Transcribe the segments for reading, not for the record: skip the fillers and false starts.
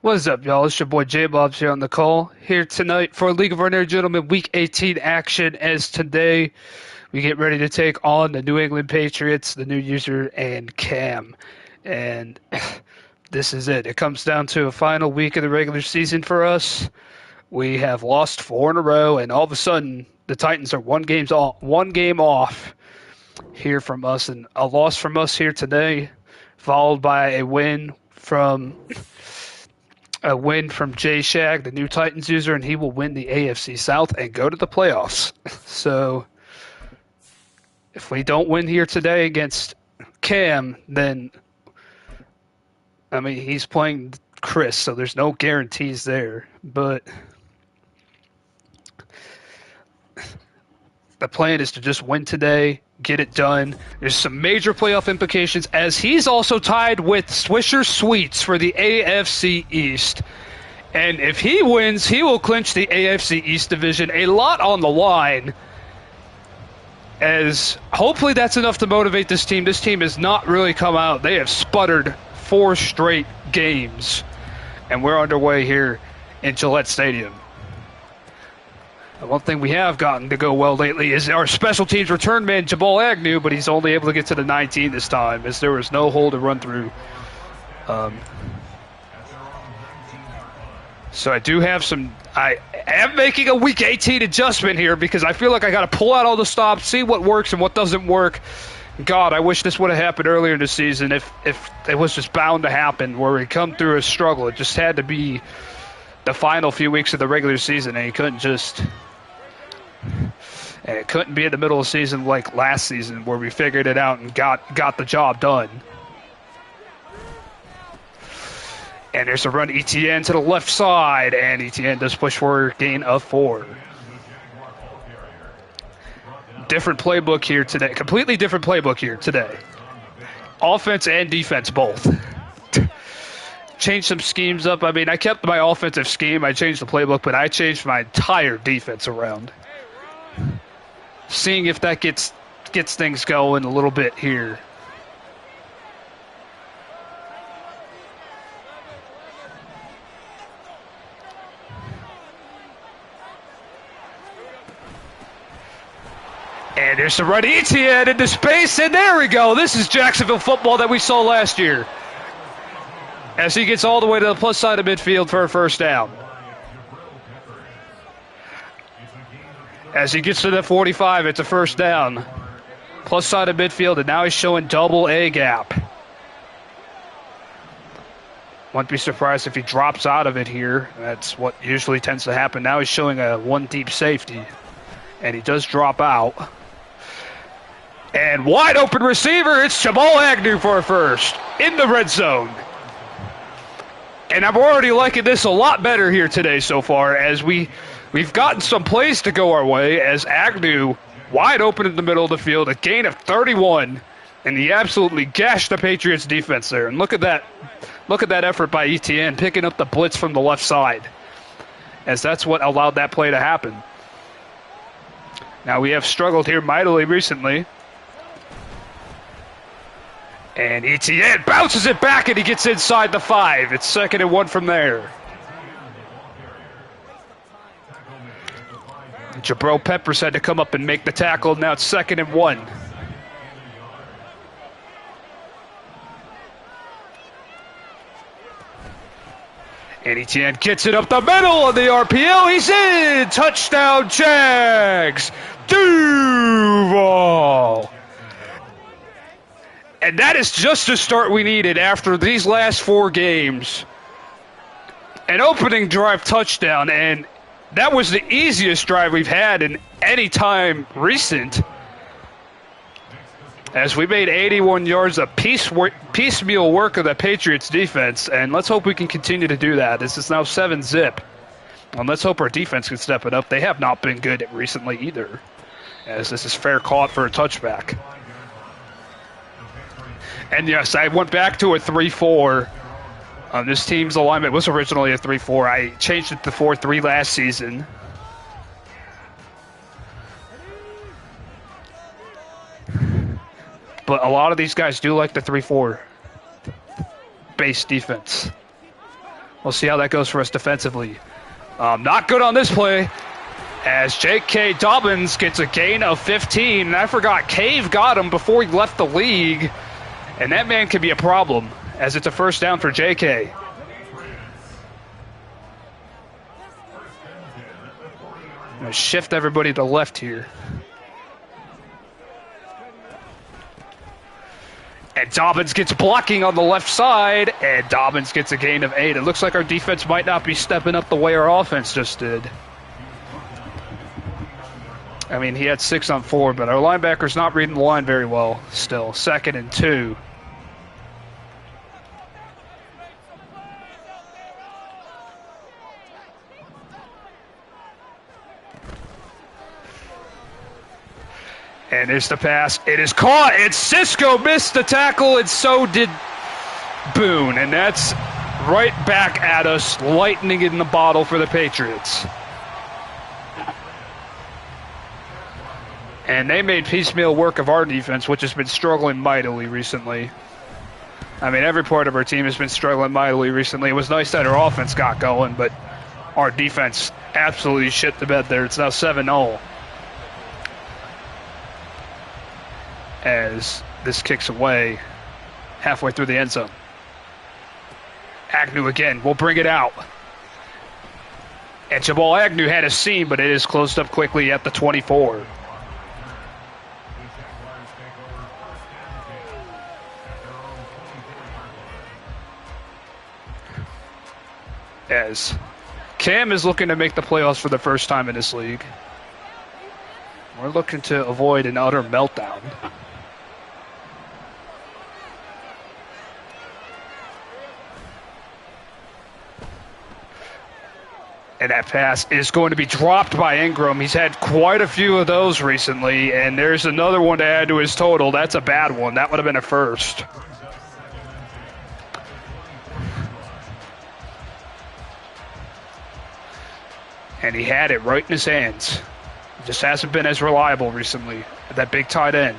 What's up, y'all? It's your boy J Bobs here on the call. Here tonight for League of Ordinary Gentlemen Week 18 action. As today we get ready to take on the New England Patriots, the new user, and Cam. And this is it. It comes down to a final week of the regular season for us. We have lost four in a row, and all of a sudden the Titans are one game off here from us, and a loss from us here today, followed by a win from Jay Shag, the new Titans user, and he will win the AFC South and go to the playoffs. So if we don't win here today against Cam, then I mean he's playing Chris, so there's no guarantees there. But the plan is to just win today, get it done. There's some major playoff implications as he's also tied with Swisher Sweets for the AFC East. And if he wins, he will clinch the AFC East division. A lot on the line. As hopefully that's enough to motivate this team. This team has not really come out. They have sputtered 4 straight games. And we're underway here in Gillette Stadium. The one thing we have gotten to go well lately is our special teams return man, Jamal Agnew, but he's only able to get to the 19 this time as there was no hole to run through. So I do have I am making a Week 18 adjustment here because I feel like I got to pull out all the stops, see what works and what doesn't work. God, I wish this would have happened earlier in the season if it was just bound to happen where we come through a struggle. It just had to be the final few weeks of the regular season, and it couldn't be in the middle of the season like last season where we figured it out and got the job done. And there's a run ETN to the left side, and ETN does push for a gain of 4. Different playbook here today. Completely different playbook here today. Offense and defense both. Changed some schemes up. I mean, I kept my offensive scheme. I changed the playbook, but I changed my entire defense around. Seeing if that gets things going a little bit here. And there's the run ETN into space, and there we go. This is Jacksonville football that we saw last year. As he gets all the way to the plus side of midfield for a first down. As he gets to the 45, it's a first down. Plus side of midfield, and now he's showing double A gap. Wouldn't be surprised if he drops out of it here. That's what usually tends to happen. Now he's showing a 1 deep safety. And he does drop out. And wide open receiver, it's Jamal Agnew for a first in the red zone. And I'm already liking this a lot better here today so far as we've gotten some plays to go our way as Agnew wide open in the middle of the field, a gain of 31, and he absolutely gashed the Patriots defense there. And look at that effort by ETN picking up the blitz from the left side as that's what allowed that play to happen. Now we have struggled here mightily recently. And ETN bounces it back and he gets inside the 5. It's 2nd and 1 from there. Jabril Peppers had to come up and make the tackle. Now it's 2nd and 1. And ETN gets it up the middle of the RPO. He's in! Touchdown, Jags! Duval! And that is just the start we needed after these last 4 games. An opening drive touchdown, and that was the easiest drive we've had in any time recent. As we made 81 yards of piecemeal work of the Patriots defense, and let's hope we can continue to do that. This is now 7-zip. And let's hope our defense can step it up. They have not been good recently either, as this is fair caught for a touchback. And yes, I went back to a 3-4. This team's alignment was originally a 3-4. I changed it to 4-3 last season. But a lot of these guys do like the 3-4 base defense. We'll see how that goes for us defensively. Not good on this play, as J.K. Dobbins gets a gain of 15. And I forgot, Cave got him before he left the league. And that man could be a problem, as it's a first down for J.K. I'm going to shift everybody to the left here. And Dobbins gets blocking on the left side, and Dobbins gets a gain of 8. It looks like our defense might not be stepping up the way our offense just did. I mean, he had 6 on 4, but our linebacker's not reading the line very well still. 2nd and 2. And there's the pass. It is caught. And Cisco missed the tackle, and so did Boone. And that's right back at us, lightning in the bottle for the Patriots. And they made piecemeal work of our defense, which has been struggling mightily recently. I mean, every part of our team has been struggling mightily recently. It was nice that our offense got going, but our defense absolutely shit the bed there. It's now 7-0. As this kicks away halfway through the end zone. Agnew again will bring it out. And Jamal Agnew had a seam, but it is closed up quickly at the 24. As Cam is looking to make the playoffs for the first time in this league. We're looking to avoid an utter meltdown. And that pass is going to be dropped by Ingram. He's had quite a few of those recently, and there's another one to add to his total. That's a bad one. That would have been a first. And he had it right in his hands. Just hasn't been as reliable recently at that big tight end.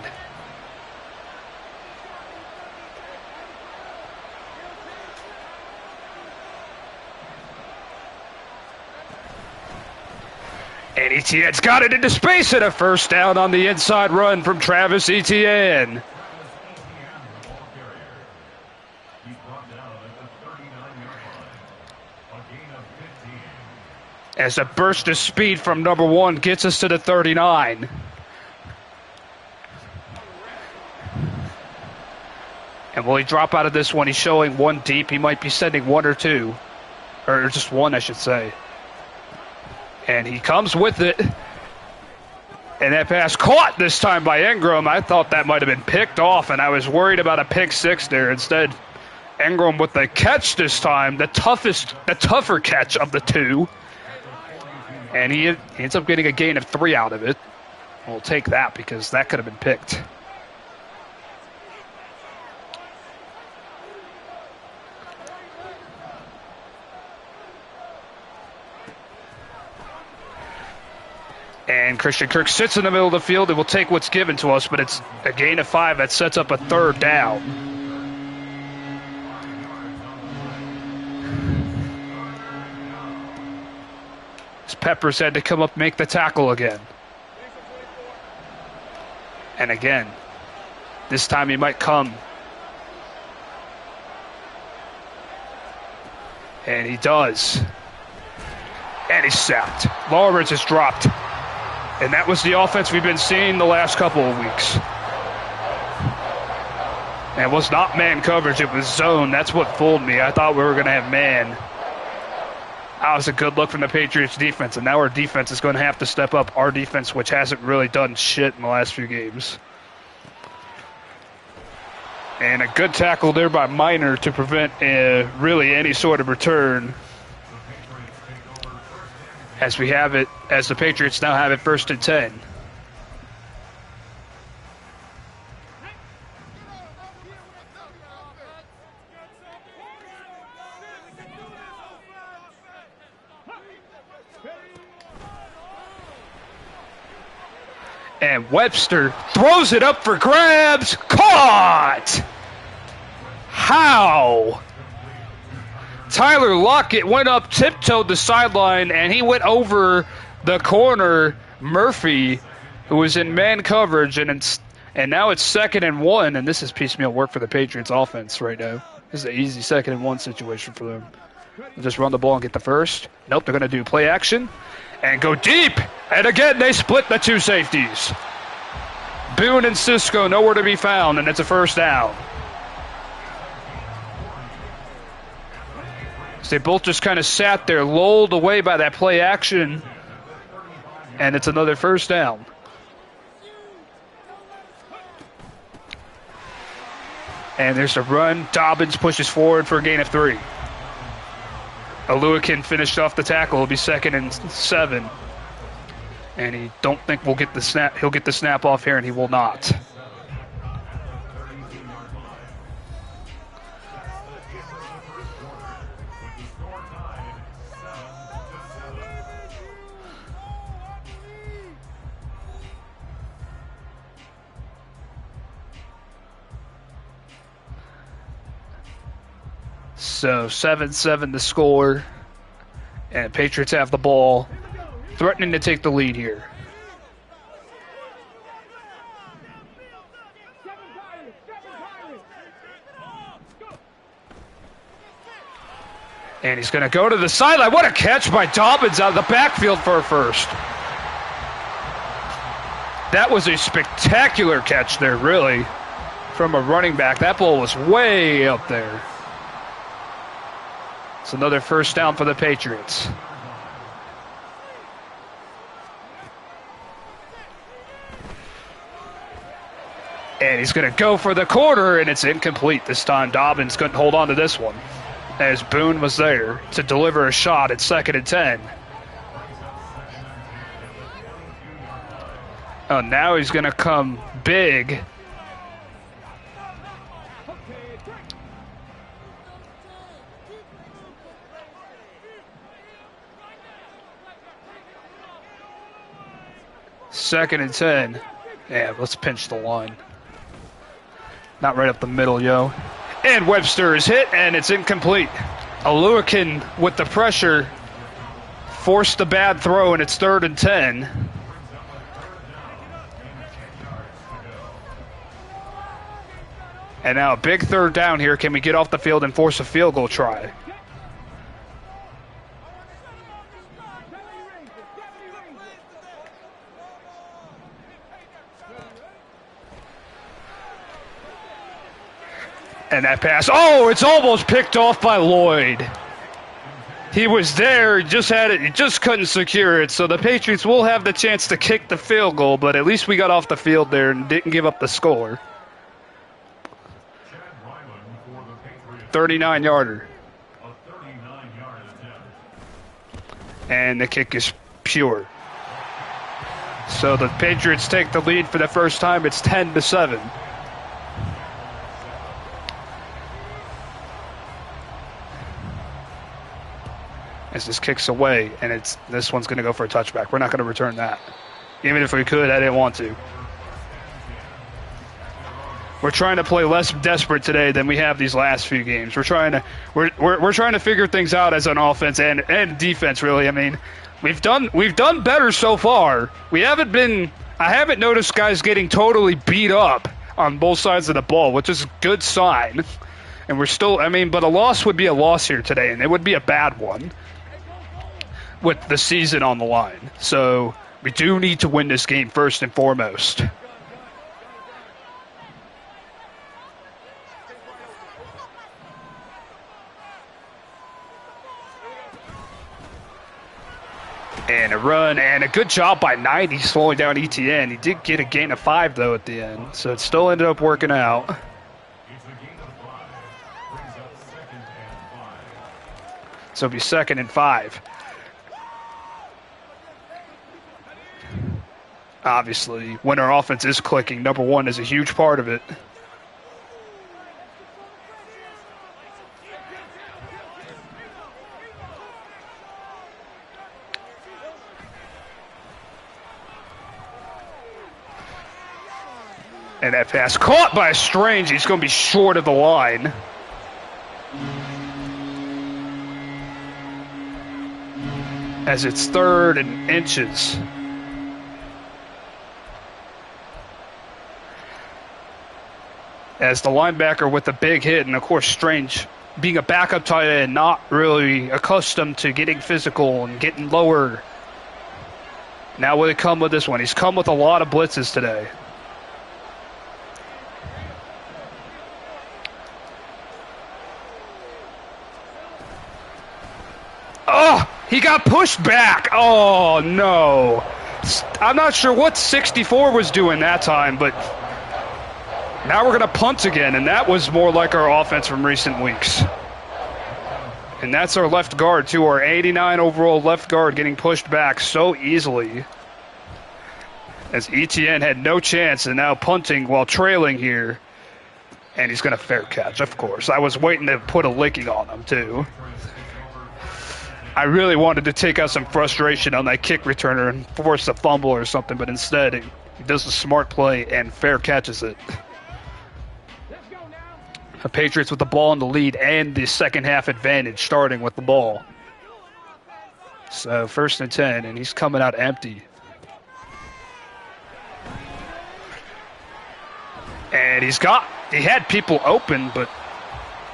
And Etienne's got it into space, and a first down on the inside run from Travis Etienne. As a burst of speed from number 1 gets us to the 39. And will he drop out of this one? He's showing 1 deep. He might be sending 1 or 2. Or just 1, I should say. And he comes with it. And that pass caught this time by Ingram. I thought that might have been picked off, and I was worried about a pick 6 there. Instead, Ingram with the catch this time, the tougher catch of the 2. And he ends up getting a gain of 3 out of it. We'll take that because that could have been picked. And Christian Kirk sits in the middle of the field and will take what's given to us, but it's a gain of 5 that sets up a 3rd down. Peppers had to come up and make the tackle again. And again, this time he might come. And he does. And he's sacked. Lawrence is dropped. And that was the offense we've been seeing the last couple of weeks. And it was not man coverage, it was zone. That's what fooled me. I thought we were going to have man. That was a good look from the Patriots defense, and now our defense is going to have to step up. Our defense, which hasn't really done shit in the last few games. And a good tackle there by Minor to prevent really any sort of return. As the Patriots now have it 1st and 10. And Webster throws it up for grabs. Caught! How? Tyler Lockett went up, tiptoed the sideline, and he went over the corner, Murphy, who was in man coverage, and now it's 2nd and 1, and this is piecemeal work for the Patriots offense right now. This is an easy 2nd and 1 situation for them. They'll just run the ball and get the first. Nope, they're going to do play action and go deep. And again, they split the two safeties. Boone and Cisco nowhere to be found, and it's a first down. So they both just kind of sat there, lulled away by that play action, and it's another first down. And there's a run. Dobbins pushes forward for a gain of 3. Aluakin finished off the tackle. It'll be 2nd and 7. And he don't think we'll get the snap. He'll get the snap off here, and he will not. So 7-7 the score, and Patriots have the ball, threatening to take the lead here. And he's going to go to the sideline. What a catch by Dobbins out of the backfield for a first. That was a spectacular catch there, really, from a running back. That ball was way up there. It's another first down for the Patriots. And he's going to go for the corner, and it's incomplete this time. Dobbins couldn't hold on to this one, as Boone was there to deliver a shot at 2nd and 10. Oh, now he's going to come big. Second and 10. Yeah, let's pinch the line. Not right up the middle, yo. And Webster is hit, and it's incomplete. Aluakin with the pressure forced the bad throw, and it's 3rd and 10. And now a big 3rd down here. Can we get off the field and force a field goal try? And that pass, oh, it's almost picked off by Lloyd. He was there, he just had it, he just couldn't secure it. So the Patriots will have the chance to kick the field goal, but at least we got off the field there and didn't give up the score. 39-yarder. And the kick is pure. So the Patriots take the lead for the first time. It's 10-7. As this kicks away, and this one's going to go for a touchback. We're not going to return that. Even if we could, I didn't want to. We're trying to play less desperate today than we have these last few games. We're trying to figure things out as an offense and defense, really. I mean, we've done better so far. I haven't noticed guys getting totally beat up on both sides of the ball, which is a good sign. And we're still, but a loss would be a loss here today, and it would be a bad one with the season on the line. So we do need to win this game first and foremost. And a run, and a good job by 90 slowing down ETN. He did get a gain of 5, though, at the end. So it still ended up working out. So it'll be 2nd and 5. Obviously, when our offense is clicking, number 1 is a huge part of it. And that pass caught by Strange. He's going to be short of the line. as it's 3rd and inches. As the linebacker with the big hit, and of course Strange, being a backup tight end, not really accustomed to getting physical and getting lower. Now will he come with this one? He's come with a lot of blitzes today. Oh, he got pushed back. Oh, no. I'm not sure what 64 was doing that time, but now we're going to punt again, and that was more like our offense from recent weeks. And that's our left guard, too, our 89 overall left guard getting pushed back so easily. As Etienne had no chance, and now punting while trailing here. And he's going to fair catch, of course. I was waiting to put a licking on him, too. I really wanted to take out some frustration on that kick returner and force a fumble or something, but instead he does a smart play and fair catches it. The Patriots with the ball in the lead and the second half advantage starting with the ball. So 1st and 10, and he's coming out empty. And he had people open, but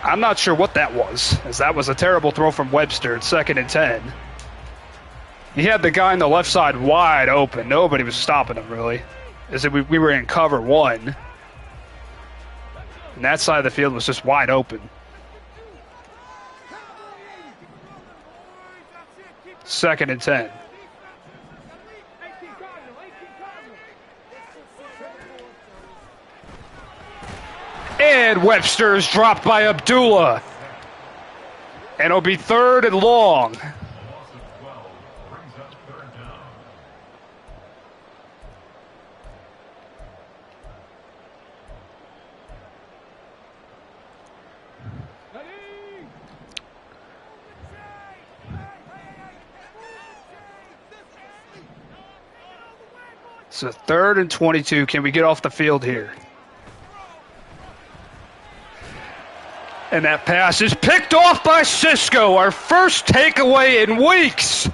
I'm not sure what that was, as that was a terrible throw from Webster at 2nd and 10. He had the guy on the left side wide open. Nobody was stopping him, really. As we were in cover 1. And that side of the field was just wide open. 2nd and 10. And Webster is dropped by Abdullah. And it'll be 3rd and long. So 3rd and 22. Can we get off the field here? And that pass is picked off by Cisco, our first takeaway in weeks.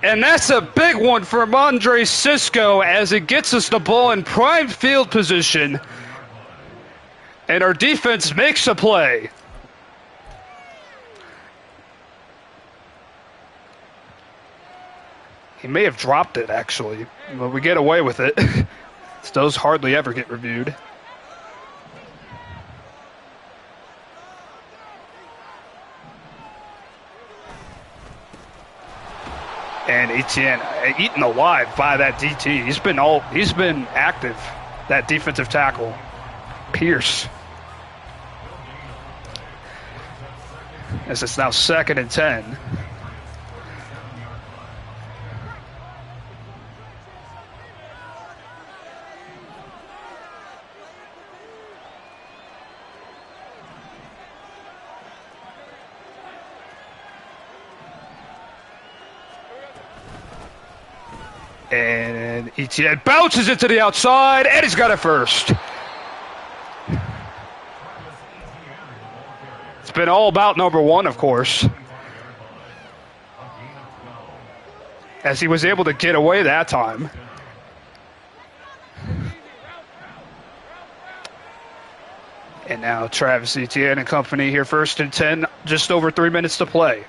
And that's a big one for Andre Cisco as it gets us the ball in prime field position. And our defense makes a play. He may have dropped it, actually, but we get away with it. Those hardly ever get reviewed. And Etienne eaten alive by that DT. He's been active, that defensive tackle. Pierce. As it's now 2nd and 10. And Etienne bounces it to the outside, and he's got it first. It's been all about number 1, of course. As he was able to get away that time. And now Travis Etienne and company here, 1st and 10, just over 3 minutes to play.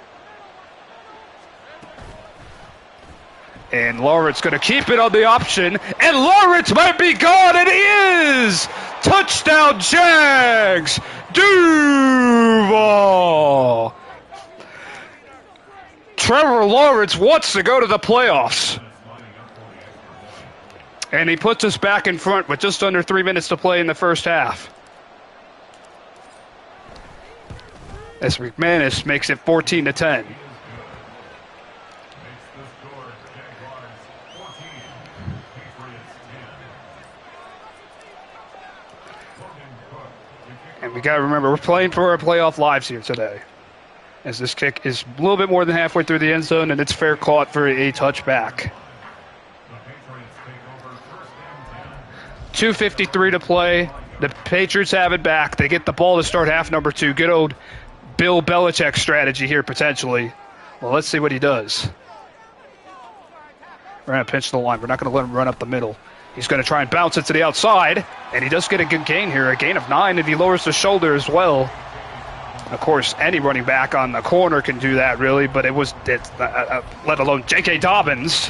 And Lawrence going to keep it on the option. And Lawrence might be gone, and he is! Touchdown, Jags! Duval! Trevor Lawrence wants to go to the playoffs. And he puts us back in front with just under 3 minutes to play in the first half. As McManus makes it 14 to 10. And we got to remember, we're playing for our playoff lives here today. As this kick is a little bit more than halfway through the end zone, and it's fair caught for a touchback. 2:53 to play. The Patriots have it back. They get the ball to start half number 2. Good old Bill Belichick strategy here, potentially. Well, let's see what he does. We're going to pinch the line. We're not going to let him run up the middle. He's going to try and bounce it to the outside, and he does get a good gain here, a gain of 9, and he lowers the shoulder as well. Of course, any running back on the corner can do that, really, but let alone J.K. Dobbins.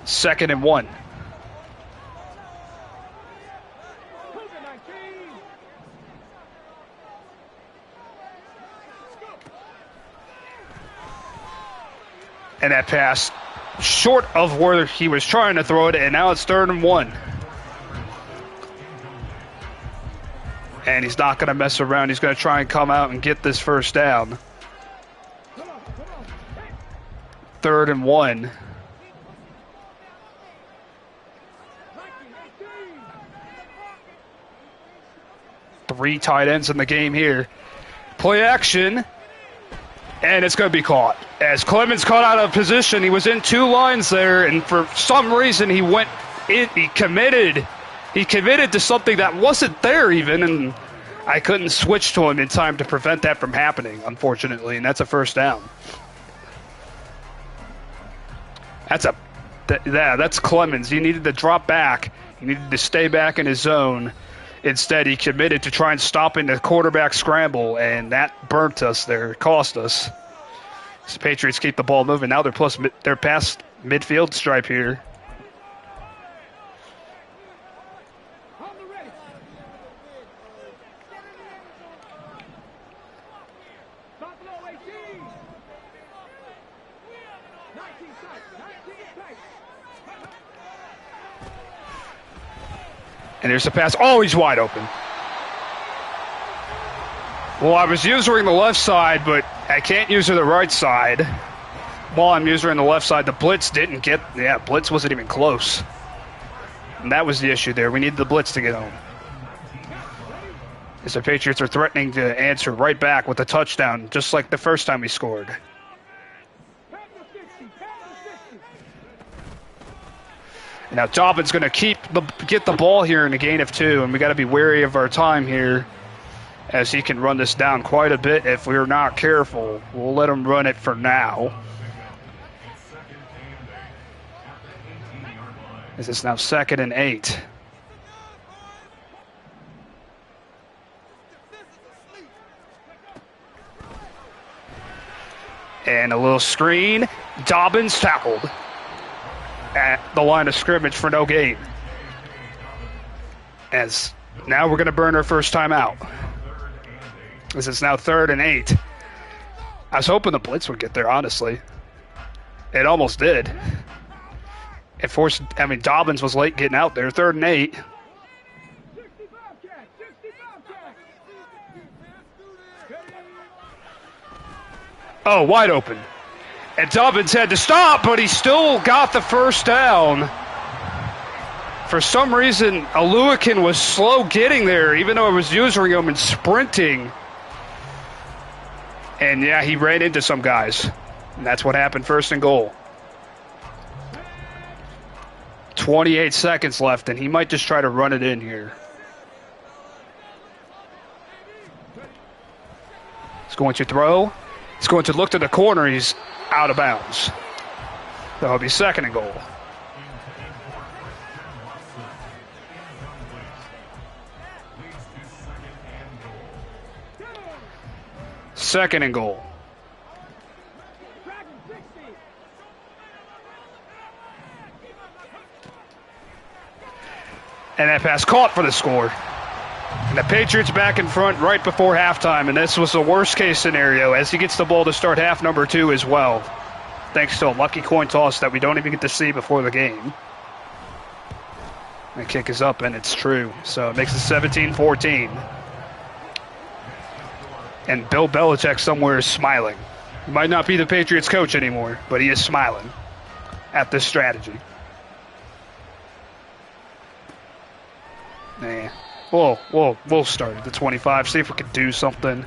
Second and 1. And that pass short of where he was trying to throw it, and now it's 3rd and 1. And he's not going to mess around. He's going to try and come out and get this first down. 3rd and 1. Three tight ends in the game here. Play action. And it's going to be caught. As Clemens caught out of position, he was in 2 lines there, and for some reason he went in, he committed to something that wasn't there even, and I couldn't switch to him in time to prevent that from happening, unfortunately, and that's a first down. That's Clemens. He needed to drop back. He needed to stay back in his zone. Instead, he committed to try and stopping the quarterback scramble, and that burnt us there. It cost us. The Patriots keep the ball moving. Now they're past midfield stripe here. And there's a pass. Oh, he's wide open. Well, I was using the left side, but I can't use the right side. While I'm using the left side, the blitz didn't get... Yeah, blitz wasn't even close. And that was the issue there. We needed the blitz to get home. As the Patriots are threatening to answer right back with a touchdown, just like the first time we scored. And now Dobbins going to get the ball here in a gain of 2, and we got to be wary of our time here, as he can run this down quite a bit if we're not careful. We'll let him run it for now. As it's now 2nd and 8. And a little screen. Dobbins tackled at the line of scrimmage for no gain. As now we're going to burn our first time out. As it's now 3rd and 8. I was hoping the blitz would get there, honestly. It almost did. Dobbins was late getting out there. 3rd and 8. Oh, wide open. And Dobbins had to stop, but he still got the first down. For some reason, Aluakin was slow getting there, even though I was using him and sprinting. And yeah, he ran into some guys. And that's what happened, 1st and goal. 28 seconds left, and he might just try to run it in here. He's going to throw. He's going to look to the corner. He's out of bounds. That'll be 2nd and goal. Second and goal. And that pass caught for the score. And the Patriots back in front right before halftime, and this was the worst case scenario as he gets the ball to start half number 2 as well. Thanks to a lucky coin toss that we don't even get to see before the game. The kick is up, and it's true. So it makes it 17-14. And Bill Belichick somewhere is smiling. He might not be the Patriots coach anymore, but he is smiling at this strategy. Nah. We'll start at the 25, see if we can do something.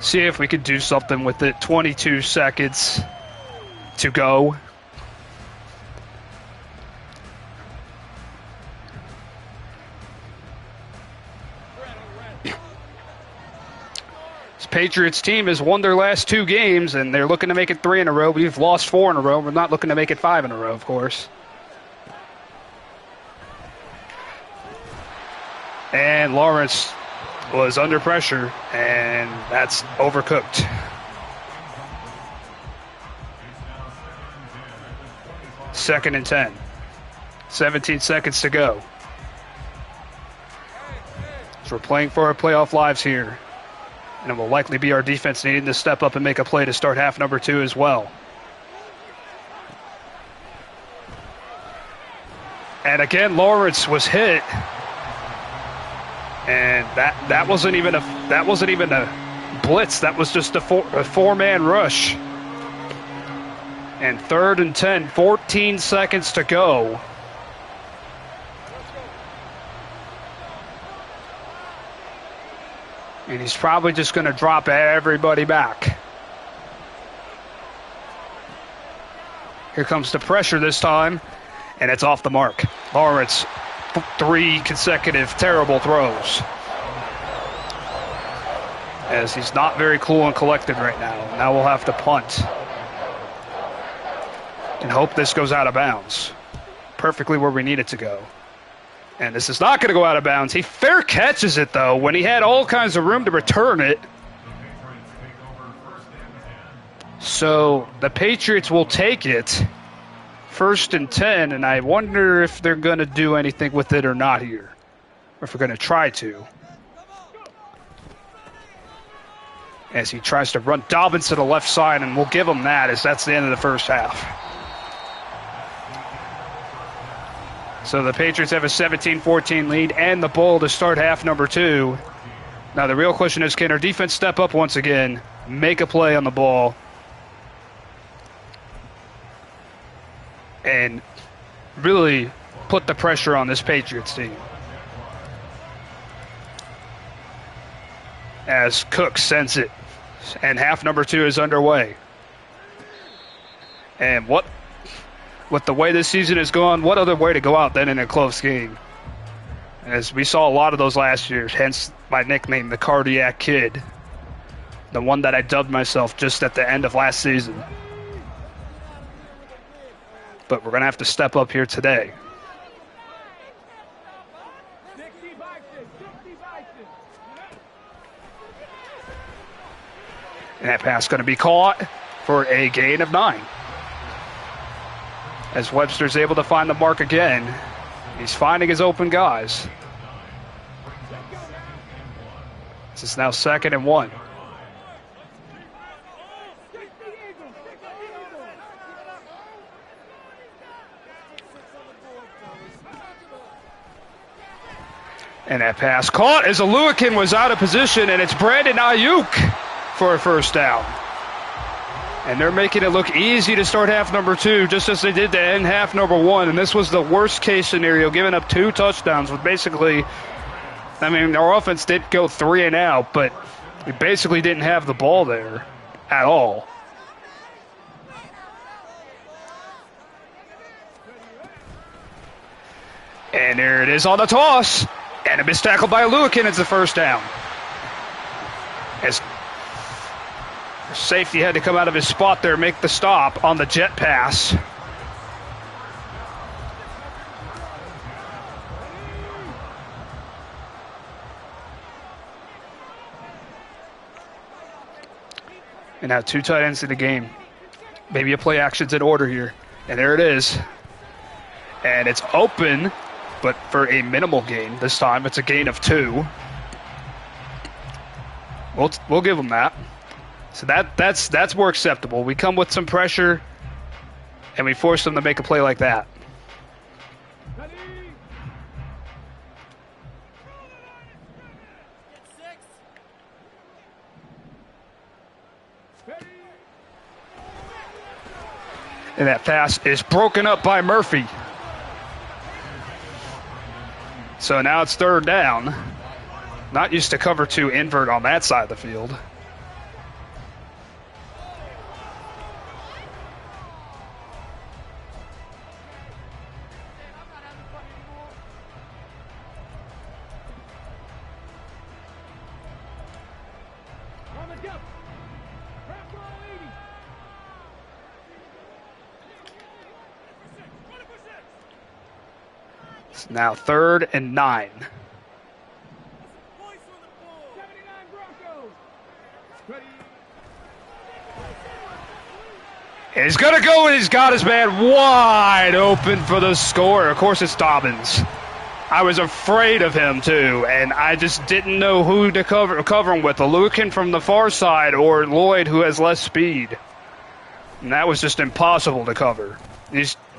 See if we can do something with it. 22 seconds to go. Patriots team has won their last 2 games, and they're looking to make it 3 in a row. We've lost 4 in a row. We're not looking to make it 5 in a row, of course. And Lawrence was under pressure, and that's overcooked. Second and 10. 17 seconds to go. So we're playing for our playoff lives here. And it will likely be our defense needing to step up and make a play to start half number 2 as well. And again, Lawrence was hit. And that wasn't even a blitz. That was just a 4-man rush. And 3rd and 10, 14 seconds to go. And he's probably just going to drop everybody back. Here comes the pressure this time, and it's off the mark. Lawrence, 3 consecutive terrible throws. As he's not very cool and collected right now. Now we'll have to punt. And hope this goes out of bounds. Perfectly where we need it to go. And this is not going to go out of bounds. He fair catches it, though, when he had all kinds of room to return it. So the Patriots will take it. 1st and 10, and I wonder if they're going to do anything with it or not here. Or if we're going to try to. As he tries to run Dobbins to the left side, and we'll give him that, as that's the end of the first half. So the Patriots have a 17-14 lead and the ball to start half number 2. Now the real question is, can our defense step up once again, make a play on the ball, and really put the pressure on this Patriots team? As Cook sends it, and half number 2 is underway. And with the way this season has gone, what other way to go out than in a close game? As we saw a lot of those last year, hence my nickname, the Cardiac Kid. The one that I dubbed myself just at the end of last season. But we're going to have to step up here today. And that pass going to be caught for a gain of 9. As Webster's able to find the mark again. He's finding his open guys. This is now 2nd and 1. And that pass caught as Aluakin was out of position, and it's Brandon Ayuk for a first down. And they're making it look easy to start half number 2, just as they did to end half number 1. And this was the worst case scenario, giving up 2 touchdowns with basically, I mean, our offense did go 3 and out, but we basically didn't have the ball there at all. And there it is on the toss. And a missed tackle by Aluakin. It's the first down. As safety had to come out of his spot there, make the stop on the jet pass. And now 2 tight ends in the game. Maybe a play action's in order here. And there it is. And it's open, but for a minimal gain this time. It's a gain of 2. We'll give them that. So that's more acceptable. We come with some pressure, and we force them to make a play like that. And that pass is broken up by Murphy. So now it's 3rd down. Not used to cover 2 invert on that side of the field. Now 3rd and 9. He's going to go, and he's got his man wide open for the score. Of course, it's Dobbins. I was afraid of him, too, and I just didn't know who to cover him with, a Lucan from the far side or Lloyd, who has less speed. And that was just impossible to cover.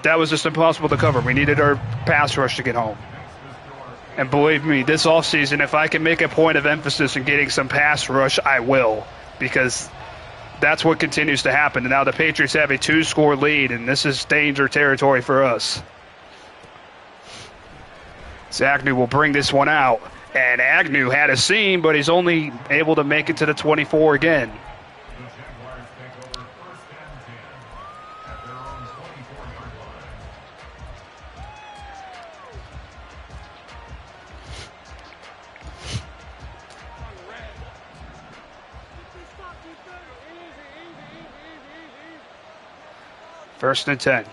That was just impossible to cover. We needed our pass rush to get home. And believe me, this offseason, if I can make a point of emphasis in getting some pass rush, I will, because that's what continues to happen. And now the Patriots have a 2-score lead, and this is danger territory for us. Agnew will bring this one out. And Agnew had a seam, but he's only able to make it to the 24 again. First and 10.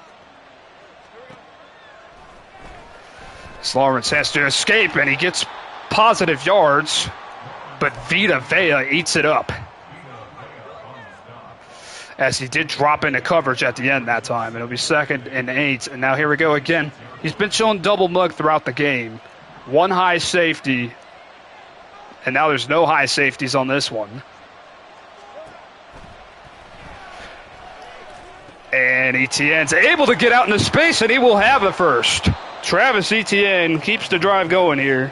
Lawrence has to escape, and he gets positive yards, but Vita Vea eats it up, as he did drop into coverage at the end that time. It'll be 2nd and 8, and now here we go again. He's been showing double mug throughout the game. One high safety, and now there's no high safeties on this one. And Etienne's able to get out into space, and he will have a first. Travis Etienne keeps the drive going here.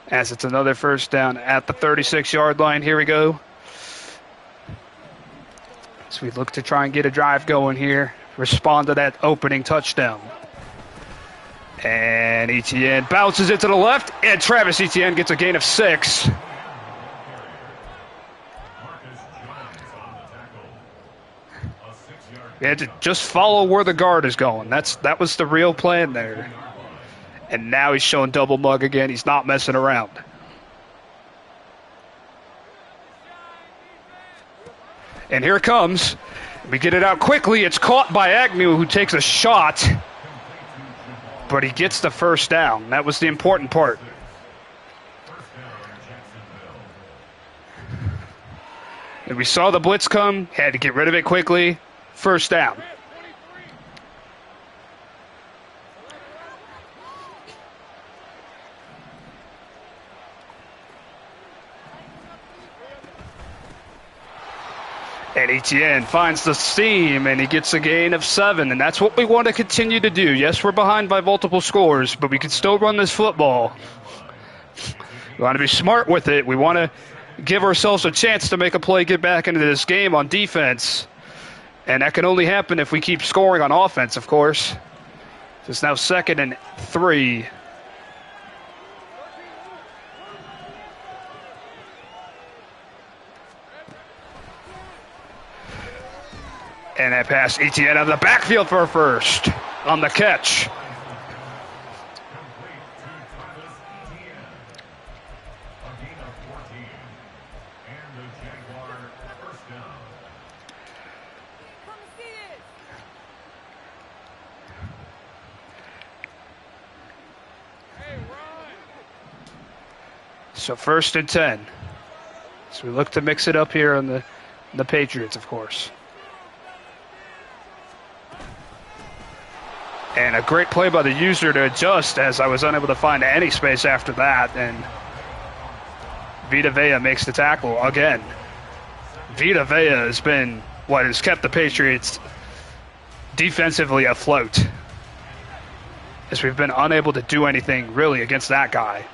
As it's another first down at the 36-yard line. Here we go. So we look to try and get a drive going here. Respond to that opening touchdown. And Etienne bounces it to the left, and Travis Etienne gets a gain of 6. We had to just follow where the guard is going. That was the real plan there. And now he's showing double mug again. He's not messing around. And here it comes. We get it out quickly. It's caught by Agnew, who takes a shot. But he gets the first down. That was the important part. And we saw the blitz come. Had to get rid of it quickly. First down. And Etienne finds the seam, and he gets a gain of 7, and that's what we want to continue to do. Yes, we're behind by multiple scores, but we can still run this football. We want to be smart with it. We want to give ourselves a chance to make a play, get back into this game on defense. And that can only happen if we keep scoring on offense, of course. It's now 2nd and 3. And that pass, Etienne out of the backfield for a first on the catch. So 1st and 10. So we look to mix it up here on the Patriots, of course. And a great play by the user to adjust, as I was unable to find any space after that. And Vita Vea makes the tackle again. Vita Vea has been what has kept the Patriots defensively afloat, as we've been unable to do anything really against that guy.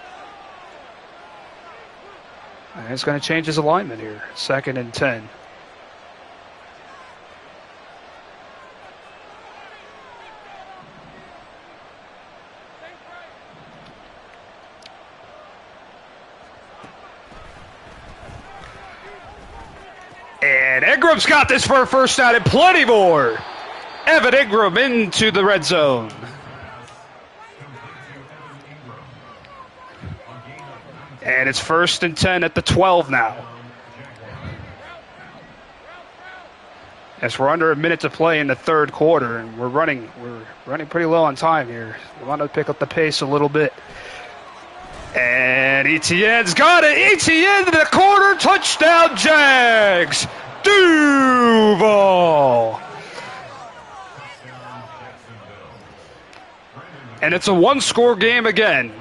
And he's going to change his alignment here. 2nd and 10. And Ingram's got this for a first down and plenty more. Evan Ingram into the red zone. And it's 1st and 10 at the 12 now. as we're under a minute to play in the third quarter, and we're running pretty low on time here. We want to pick up the pace a little bit. And Etienne's got it. Etienne in the corner, touchdown Jags. Duval. And it's a one-score game again.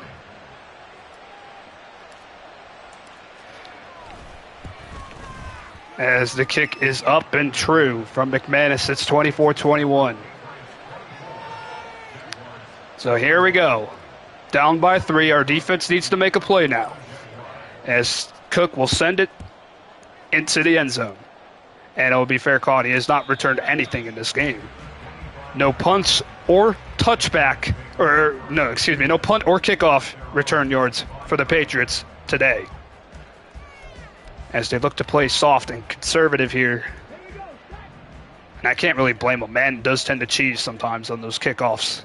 As the kick is up and true from McManus, it's 24-21. So here we go. Down by 3. Our defense needs to make a play now, as Cook will send it into the end zone. And it will be fair caught. He has not returned anything in this game. No punts or touchback, no punt or kickoff return yards for the Patriots today, as they look to play soft and conservative here. And I can't really blame them. Man does tend to cheese sometimes on those kickoffs.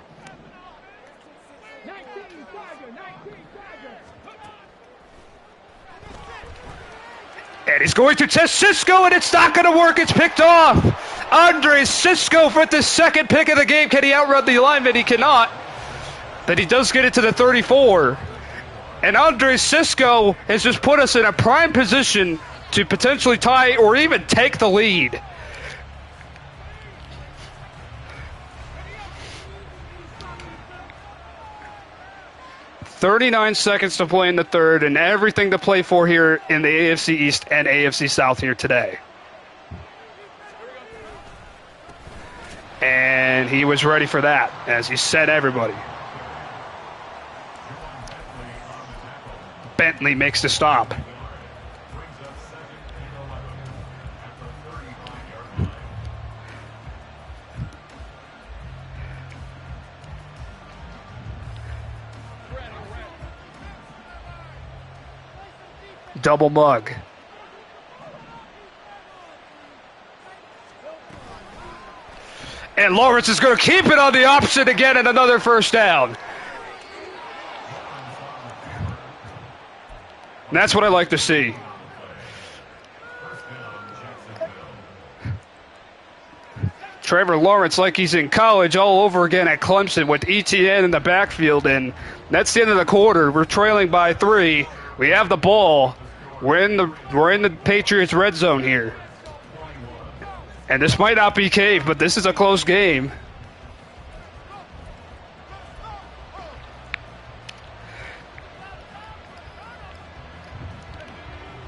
And he's going to test Cisco, and it's not going to work. It's picked off. Andre Cisco for the second pick of the game. Can he outrun the lineman? He cannot. But he does get it to the 34. And Andre Cisco has just put us in a prime position to potentially tie or even take the lead. .39 seconds to play in the third, and everything to play for here in the AFC East and AFC South here today. And he was ready for that, as he said everybody. Bentley makes the stop. Double mug. And Lawrence is going to keep it on the option again, and another first down. And that's what I like to see. Trevor Lawrence like he's in college all over again at Clemson with ETN in the backfield, and that's the end of the quarter. We're trailing by 3. We have the ball. We're in the Patriots red zone here. And this might not be cave, but this is a close game.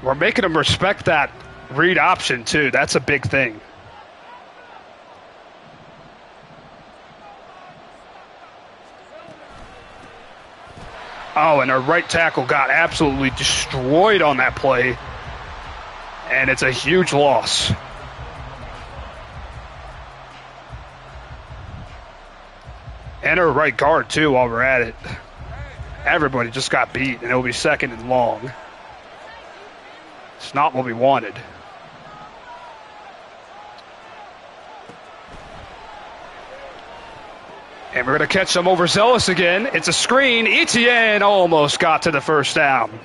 We're making them respect that read option, too. That's a big thing. Oh, and our right tackle got absolutely destroyed on that play. And it's a huge loss. And our right guard, too, while we're at it. Everybody just got beat, and it'll be second and long. It's not what we wanted. And we're going to catch some overzealous again. It's a screen. Etienne almost got to the first down.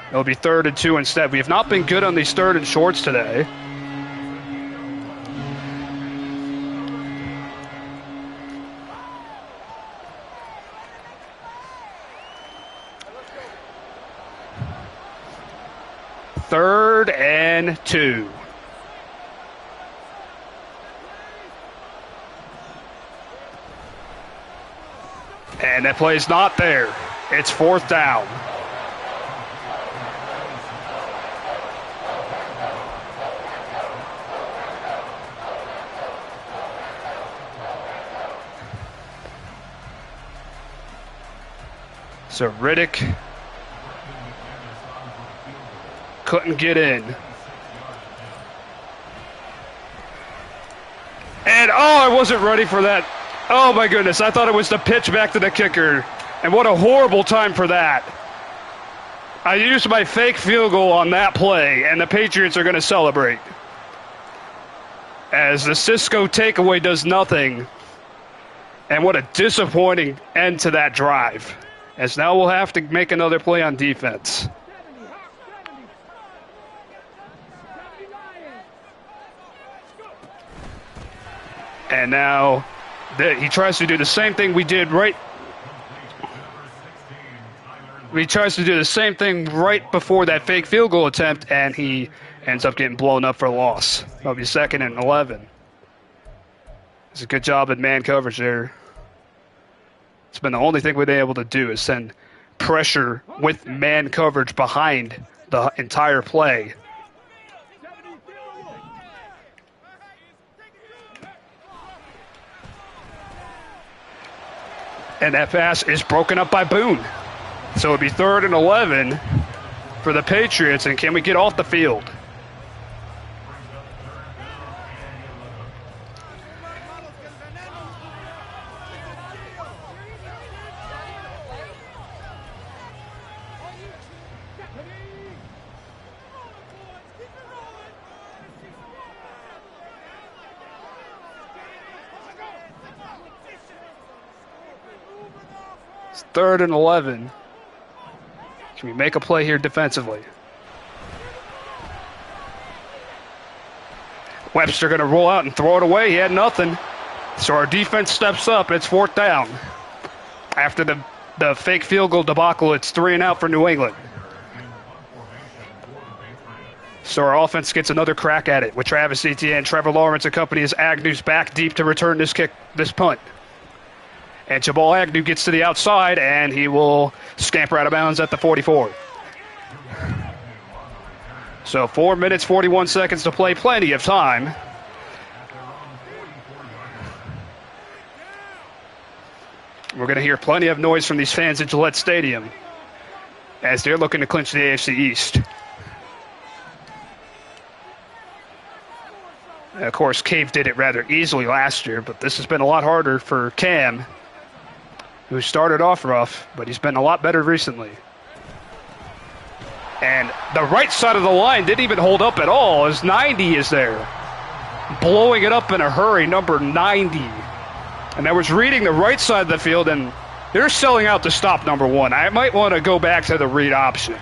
It'll be 3rd and 2 instead. We have not been good on these 3rd and shorts today. Third and 2. And that play's not there. It's 4th down. So Riddick couldn't get in. And I wasn't ready for that. Oh my goodness, I thought it was the pitch back to the kicker. And what a horrible time for that. I used my fake field goal on that play, and the Patriots are going to celebrate. As the Cisco takeaway does nothing. And what a disappointing end to that drive. As now we'll have to make another play on defense. And now he tries to do the same thing we did right. He tries to do the same thing right before that fake field goal attempt, and he ends up getting blown up for a loss. That'll be 2nd and 11. It's a good job in man coverage there. It's been the only thing we've been able to do is send pressure with man coverage behind the entire play. And that pass is broken up by Boone. So it'll be 3rd and 11 for the Patriots, and can we get off the field? It's 3rd and 11. Can we make a play here defensively? Webster going to roll out and throw it away. He had nothing. So our defense steps up. It's 4th down. After the fake field goal debacle, it's 3 and out for New England. So our offense gets another crack at it with Travis Etienne, Trevor Lawrence, and company as Agnew's back deep to return this punt. And Jabal Agnew gets to the outside, and he will scamper out of bounds at the 44. So 4 minutes, 41 seconds to play, plenty of time. We're going to hear plenty of noise from these fans at Gillette Stadium as they're looking to clinch the AFC East. And of course, Cave did it rather easily last year, but this has been a lot harder for Cam, who started off rough, but he's been a lot better recently. And the right side of the line didn't even hold up at all as 90 is there. Blowing it up in a hurry, number 90. And I was reading the right side of the field, and they're selling out to stop number 1. I might want to go back to the read option.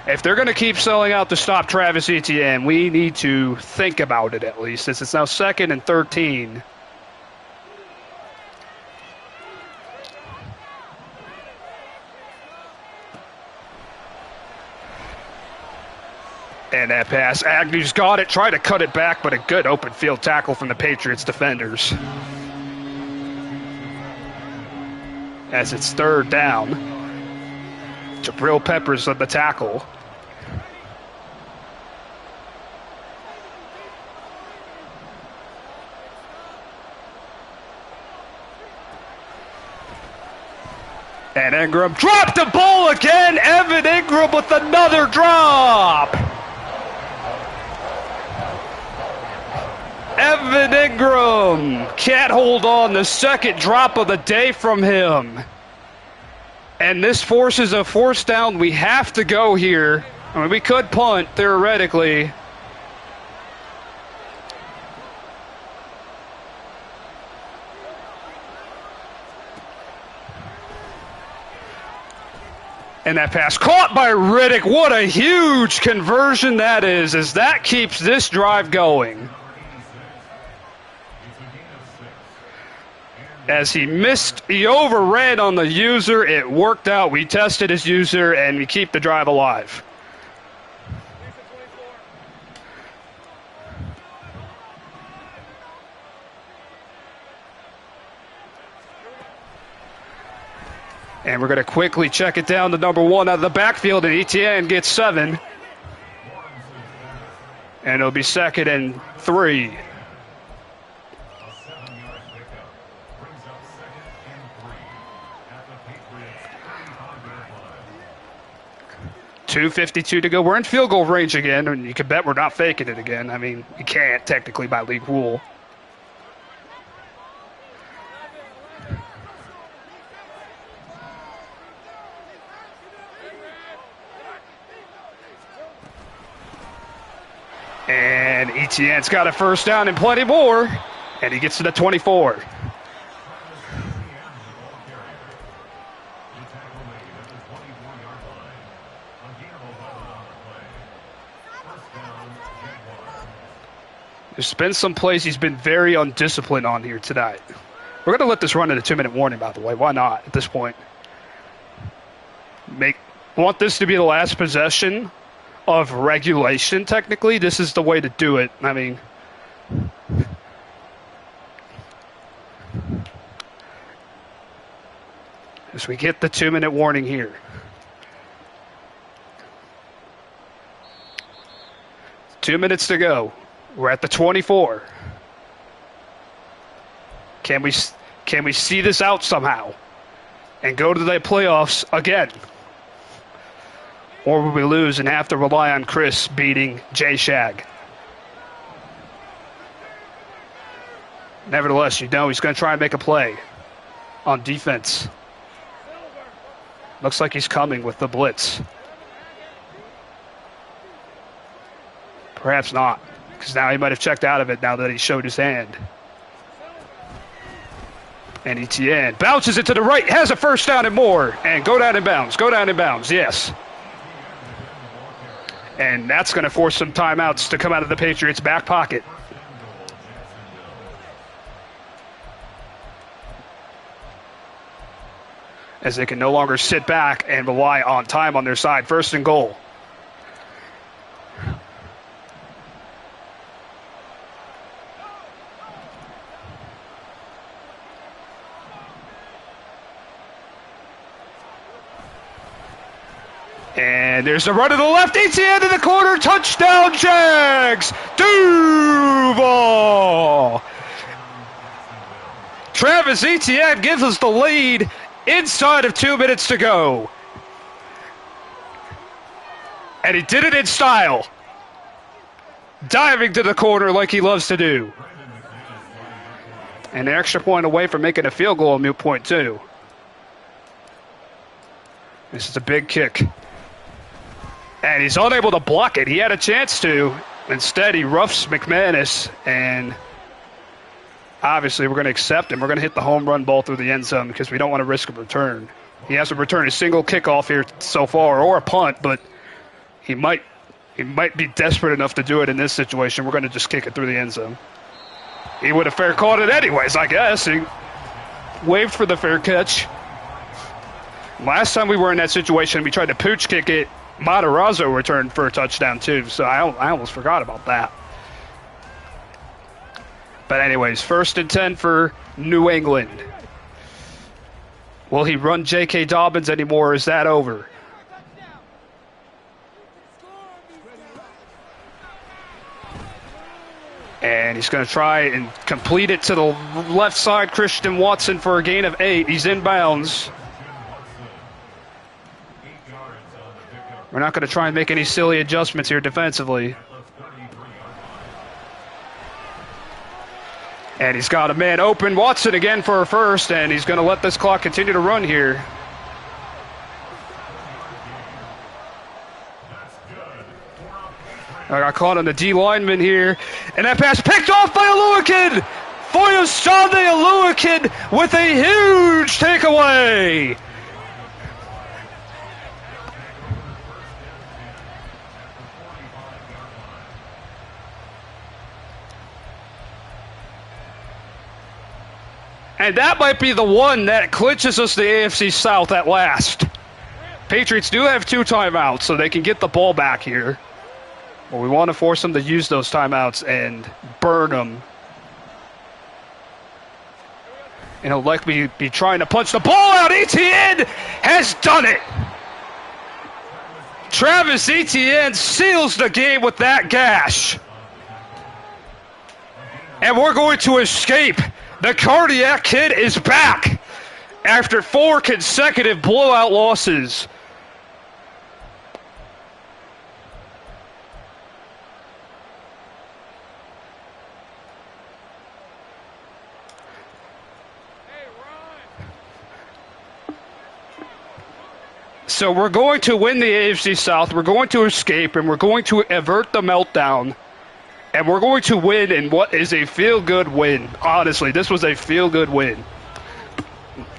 If they're going to keep selling out to stop Travis Etienne, we need to think about it at least, since it's now 2nd and 13. And that pass, Agnew's got it, tried to cut it back, but a good open field tackle from the Patriots defenders. As it's 3rd down, Jabril Peppers led the tackle. And Ingram dropped the ball again. Evan Ingram with another drop. Evan Ingram can't hold on. The 2nd drop of the day from him. And this forces a 4th down. We have to go here. I mean, we could punt, theoretically. And that pass caught by Riddick. What a huge conversion that is, as that keeps this drive going. As he overran on the user, it worked out. We tested his user, and we keep the drive alive. And we're going to quickly check it down to number 1 out of the backfield, and Etienne gets 7. And it'll be 2nd and 3. 2:52 to go. We're in field goal range again, and you can bet we're not faking it again. I mean, you can't technically by league rule. And Etienne's got a 1st down and plenty more, and he gets to the 24. There's been some plays he's been very undisciplined on here tonight. We're going to let this run at a 2-minute warning, by the way. Why not at this point? Want this to be the last possession of regulation, technically. This is the way to do it. I mean, as we get the 2-minute warning here. Two minutes to go. We're at the 24. Can we see this out somehow and go to the playoffs again? Or will we lose and have to rely on Chris beating J-Shag? Nevertheless, you know he's going to try and make a play on defense. Looks like he's coming with the blitz. Perhaps not, because now he might have checked out of it now that he showed his hand. And Etienne bounces it to the right, has a first down and more, and go down in bounds, yes. And that's going to force some timeouts to come out of the Patriots' back pocket. As they can no longer sit back and rely on time on their side. First and goal. And there's a run to the left, Etienne in the corner, touchdown Jags! Duval! Travis Etienne gives us the lead inside of 2 minutes to go. And he did it in style. Diving to the corner like he loves to do. And an extra point away from making a field goal, a moot point too. This is a big kick. And he's unable to block it. He had a chance to. Instead, he roughs McManus, and obviously we're going to accept him. We're going to hit the home run ball through the end zone because we don't want to risk a return. He hasn't returned a single kickoff here so far, or a punt, but he might be desperate enough to do it in this situation. We're going to just kick it through the end zone. He would have fair caught it anyways, I guess. He waved for the fair catch. Last time we were in that situation, we tried to pooch kick it. Matarazzo returned for a touchdown too, so I almost forgot about that. But anyways, 1st and 10 for New England. Will he run J.K. Dobbins anymore, or is that over? And he's going to try and complete it to the left side. Christian Watson for a gain of 8. He's in bounds. We're not going to try and make any silly adjustments here defensively. And he's got a man open. Watson again for a first, and he's going to let this clock continue to run here. I got caught on the D lineman here. And that pass picked off by Aluakin! Foyosade Aluakin with a huge takeaway! And that might be the one that clinches us the AFC South at last. Patriots do have 2 timeouts, so they can get the ball back here. But we want to force them to use those timeouts and burn them. And he'll likely be trying to punch the ball out. Etienne has done it. Travis Etienne seals the game with that gash. And we're going to escape. The Cardiac Kid is back after 4 consecutive blowout losses. So we're going to win the AFC South, we're going to escape, and we're going to avert the meltdown. And we're going to win in what is a feel-good win. Honestly, this was a feel-good win.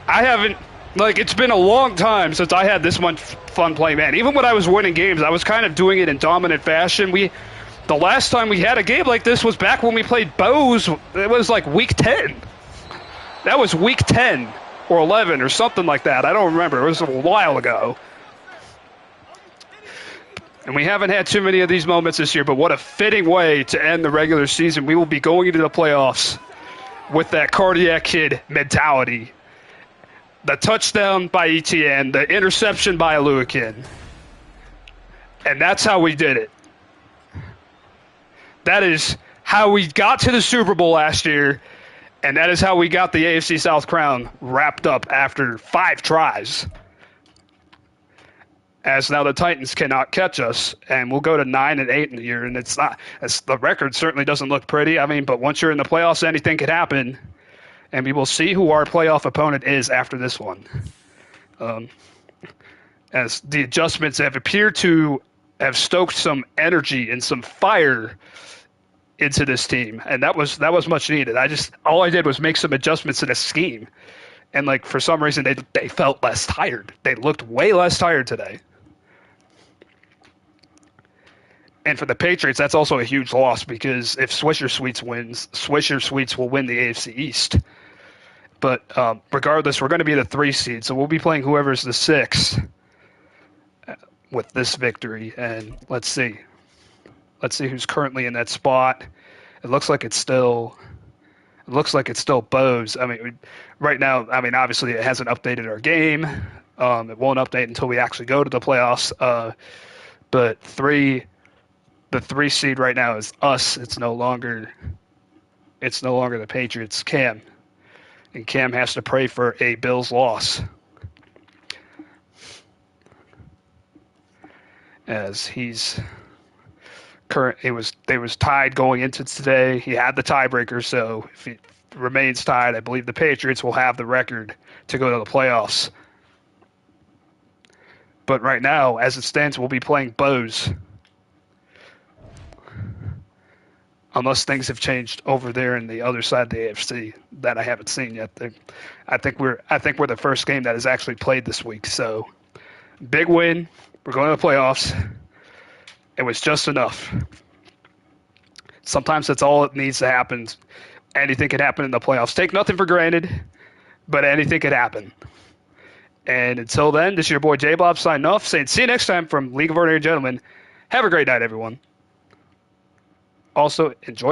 It's been a long time since I had this much fun playing, man. Even when I was winning games, I was kind of doing it in dominant fashion. The last time we had a game like this was back when we played Bose. It was like week 10. That was week 10 or 11 or something like that. I don't remember. It was a while ago. And we haven't had too many of these moments this year, but what a fitting way to end the regular season. We will be going into the playoffs with that cardiac kid mentality. The touchdown by ETN, the interception by Aluakin. And that's how we did it. That is how we got to the Super Bowl last year, and that is how we got the AFC South crown wrapped up after 5 tries. As now the Titans cannot catch us, and we'll go to 9-8 in the year, and the record certainly doesn't look pretty. I mean, but once you're in the playoffs, anything could happen, and we will see who our playoff opponent is after this one. As the adjustments have appeared to have stoked some energy and some fire into this team, and that was much needed. All I did was make some adjustments in a scheme, and like for some reason they felt less tired. They looked way less tired today. And for the Patriots, that's also a huge loss because if Swisher Sweets wins, Swisher Sweets will win the AFC East. But regardless, we're going to be the 3 seed, so we'll be playing whoever's the 6 with this victory. And let's see who's currently in that spot. It looks like it's still Bose. I mean, right now, I mean, obviously it hasn't updated our game. It won't update until we actually go to the playoffs. But the 3 seed right now is us. It's no longer the Patriots. Cam. And Cam has to pray for a Bills loss. As they was tied going into today. He had the tiebreaker, so if he remains tied, I believe the Patriots will have the record to go to the playoffs. But right now, as it stands, we'll be playing Bose. Unless things have changed over there in the other side of the AFC that I haven't seen yet. I think we're the first game that is actually played this week. So big win. We're going to the playoffs. It was just enough. Sometimes that's all it needs to happen. Anything can happen in the playoffs. Take nothing for granted, but anything could happen. And until then, this is your boy J-Bob signing off, saying see you next time from League of Ordinary Gentlemen. Have a great night, everyone. Also, enjoy